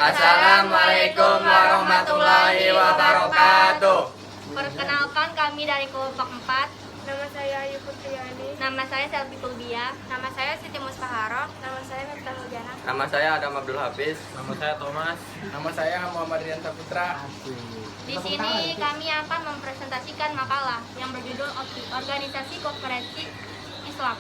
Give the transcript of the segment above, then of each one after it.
Assalamualaikum warahmatullahi wabarakatuh. Perkenalkan, kami dari kelompok 4. Nama saya Ayu Putriani. Nama saya Selvi Kulbia. Nama saya Siti Muspaharo. Nama saya Miftah Mujana. Nama saya Adam Abdul Hafiz. Nama saya Thomas. Nama saya Muhammad Rian Saputra. Di sini kami akan mempresentasikan makalah yang berjudul Organisasi Konferensi Islam.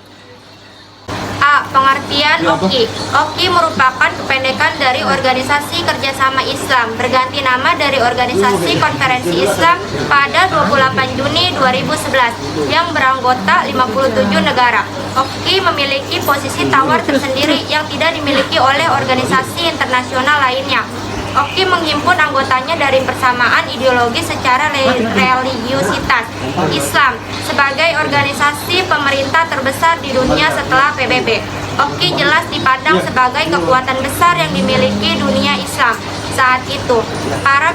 A. Pengertian OKI. OKI merupakan kependekan dari Organisasi Kerjasama Islam, berganti nama dari Organisasi Konferensi Islam pada 28 Juni 2011 yang beranggota 57 negara. OKI memiliki posisi tawar tersendiri yang tidak dimiliki oleh organisasi internasional lainnya. OKI menghimpun anggotanya dari persamaan ideologi secara religiusitas Islam sebagai organisasi pemerintah terbesar di dunia setelah PBB. OKI jelas dipandang sebagai kekuatan besar yang dimiliki dunia Islam saat itu. Para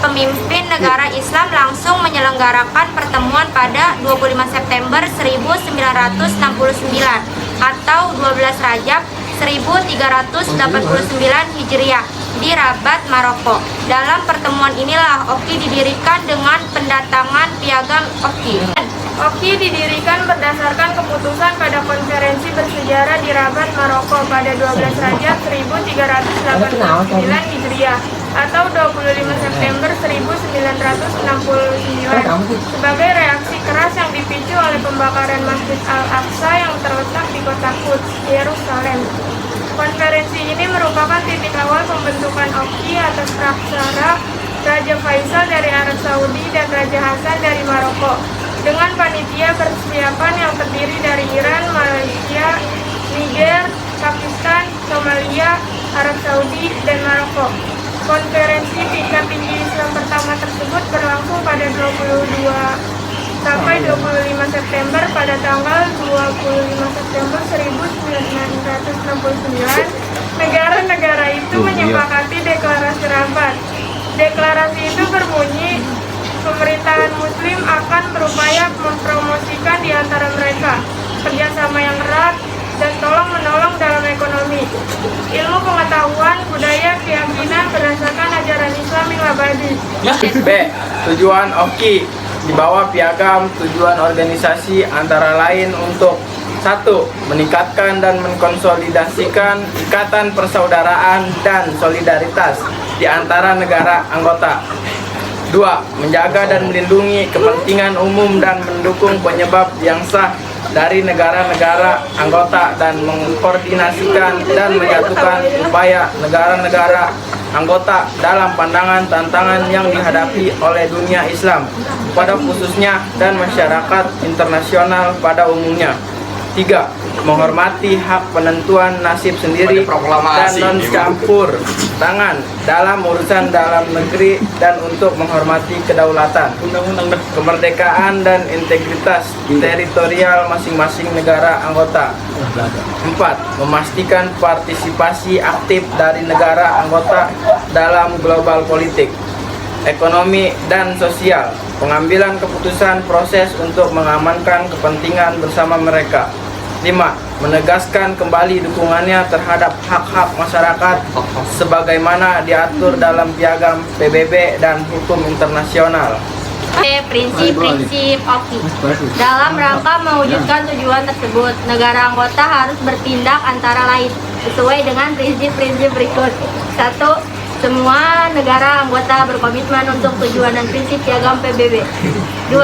pemimpin negara Islam langsung menyelenggarakan pertemuan pada 25 September 1969 atau 12 Rajab 1389 Hijriah di Rabat, Maroko. Dalam pertemuan inilah OKI didirikan dengan pendatangan piagam OKI. OKI didirikan berdasarkan keputusan pada konferensi bersejarah di Rabat, Maroko pada 12 Rajab 1389 Hijriah atau 25 September 1969 sebagai reaksi keras yang dipicu oleh pembakaran Masjid Al-Aqsa yang terletak di kota Quds, Yerusalem. Konferensi ini merupakan titik awal pembentukan OKI atas praksara Raja Faisal dari Arab Saudi dan Raja Hasan dari Maroko dengan panitia persiapan yang terdiri dari Iran, Malaysia, Niger, Pakistan, Somalia, Arab Saudi, dan Maroko. Konferensi tingkat tinggi Islam pertama tersebut berlangsung pada 22 sampai 25 September pada tanggal 25 September 1969. Negara-negara itu menyepakati deklarasi Rabat. Deklarasi itu berbunyi, pemerintahan Muslim akan berupaya mempromosikan di antara mereka kerjasama yang erat dan tolong-menolong dalam ekonomi, ilmu pengetahuan, budaya, keyakinan berdasarkan ajaran Islam yang abadi. B. Tujuan OKI di bawah piagam tujuan organisasi antara lain untuk 1. Meningkatkan dan mengkonsolidasikan ikatan persaudaraan dan solidaritas di antara negara anggota. 2. Menjaga dan melindungi kepentingan umum dan mendukung penyebab yang sah dari negara-negara anggota dan mengkoordinasikan dan menyatukan upaya negara-negara anggota dalam pandangan tantangan yang dihadapi oleh dunia Islam pada khususnya dan masyarakat internasional pada umumnya. 3. Menghormati hak penentuan nasib sendiri dan non-campur tangan dalam urusan dalam negeri dan untuk menghormati kedaulatan, kemerdekaan dan integritas teritorial masing-masing negara anggota. 4. Memastikan partisipasi aktif dari negara anggota dalam global politik, ekonomi, dan sosial, pengambilan keputusan proses untuk mengamankan kepentingan bersama mereka. 5. Menegaskan kembali dukungannya terhadap hak-hak masyarakat sebagaimana diatur dalam piagam PBB dan hukum internasional. Prinsip-prinsip OKI. Dalam rangka mewujudkan tujuan tersebut, negara anggota harus bertindak antara lain sesuai dengan prinsip-prinsip berikut. 1. Semua negara anggota berkomitmen untuk tujuan dan prinsip piagam PBB. 2.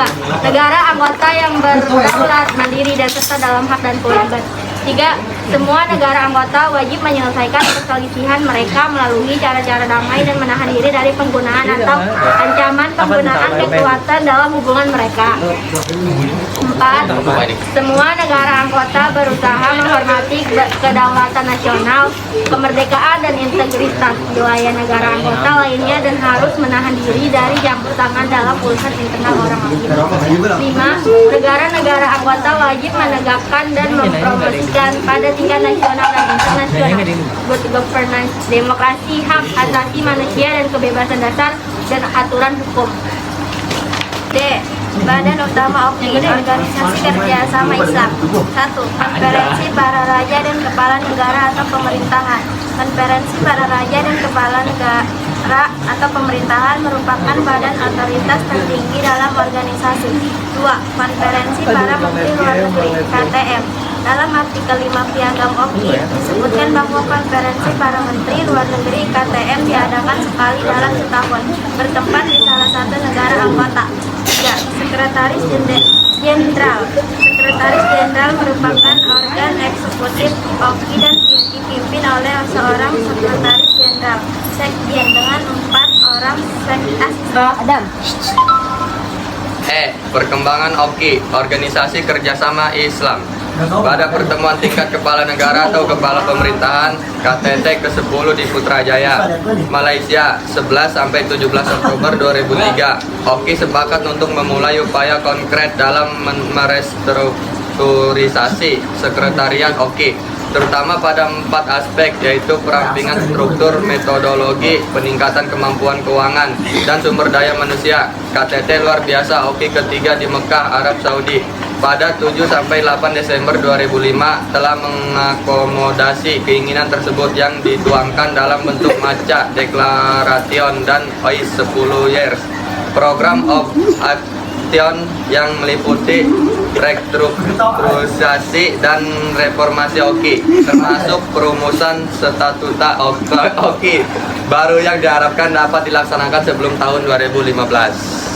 Negara anggota yang berdaulat, mandiri, dan serta dalam hak dan kewajiban. 3. Semua negara anggota wajib menyelesaikan perselisihan mereka melalui cara-cara damai dan menahan diri dari penggunaan atau ancaman penggunaan kekuatan dalam hubungan mereka. 4. Semua negara anggota berusaha menghormati kedaulatan nasional, kemerdekaan dan integritas wilayah negara anggota lainnya dan harus menahan diri dari campur tangan dalam urusan internal orang lain. 5. Negara-negara anggota wajib menegakkan dan mempromosikan pada tingkat nasional dan internasional good governance, demokrasi, hak asasi manusia dan kebebasan dasar dan aturan hukum. D. Badan Utama OKI, Organisasi Kerjasama Islam. 1. Konferensi para raja dan kepala negara atau pemerintahan. Konferensi para raja dan kepala negara atau pemerintahan merupakan badan otoritas tertinggi dalam organisasi. 2. Konferensi para menteri luar negeri KTM. Dalam artikel 5 Piagam OKI disebutkan bahwa konferensi para menteri luar negeri KTM diadakan sekali dalam setahun, bertempat di salah satu negara anggota. 3. Sekretaris Jenderal. Sekretaris Jenderal merupakan organ eksekutif OKI dan dipimpin oleh seorang Sekretaris Jenderal Sekjen dengan 4 orang asisten. Perkembangan OKI, Organisasi Kerjasama Islam. Pada pertemuan tingkat kepala negara atau kepala pemerintahan KTT ke-10 di Putrajaya, Malaysia, 11-17 Oktober 2003, OKI sepakat untuk memulai upaya konkret dalam merestrukturisasi sekretariat OKI, terutama pada 4 aspek, yaitu perampingan struktur, metodologi, peningkatan kemampuan keuangan, dan sumber daya manusia. KTT luar biasa OKI ketiga di Mekah, Arab Saudi pada 7-8 Desember 2005 telah mengakomodasi keinginan tersebut yang dituangkan dalam bentuk Maca Declaration dan OIS 10 years. Program of Action yang meliputi restrukturisasi dan reformasi OKI, termasuk perumusan statuta OKI baru yang diharapkan dapat dilaksanakan sebelum tahun 2015.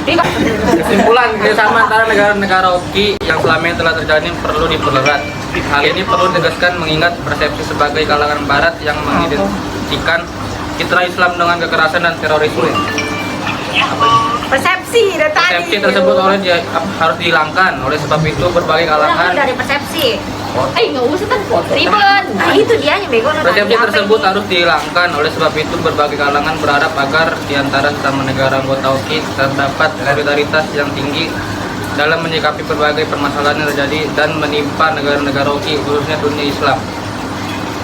Kesimpulan, kerjasama antara negara-negara OKI yang selama ini telah terjalin perlu dipererat. Hal ini perlu ditegaskan mengingat persepsi sebagai kalangan barat yang mengidentikan citra Islam dengan kekerasan dan terorisme. Persepsi tersebut harus dihilangkan. Oleh sebab itu berbagai kalangan dari persepsi. Nggak usah kan ribet. Nah itu dia yang bego. persepsi tersebut harus dihilangkan. Oleh sebab itu berbagai kalangan berharap agar di antara sesama negara anggota OKI terdapat solidaritas yang tinggi dalam menyikapi berbagai permasalahan yang terjadi dan menimpa negara-negara OKI, khususnya dunia Islam.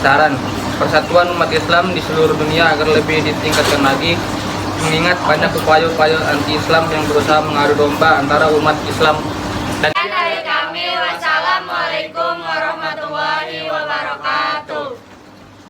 Saran, persatuan umat Islam di seluruh dunia agar lebih ditingkatkan lagi, mengingat banyak upaya-upaya anti-Islam yang berusaha mengadu domba antara umat Islam dan dari kami. Wassalamualaikum warahmatullahi wabarakatuh.